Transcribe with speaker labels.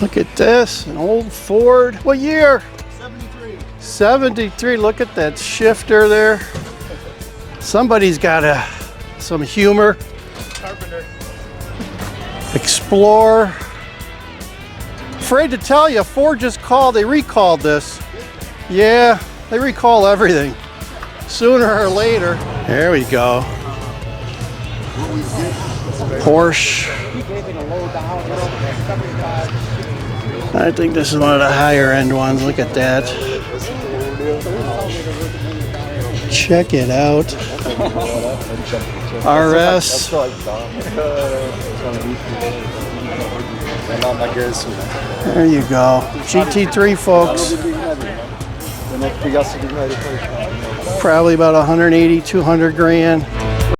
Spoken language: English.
Speaker 1: Look at this, an old Ford. What year?
Speaker 2: 73.
Speaker 1: 73. Look at that shifter there. Somebody's got some humor.
Speaker 2: Carpenter.
Speaker 1: Explorer. Afraid to tell you, Ford just called. They recalled this. Yeah, they recall everything. Sooner or later. There we go. Porsche. I think this is one of the higher end ones. Look at that. Check it out. RS. There you go. GT3, folks. Probably about 180, 200 grand.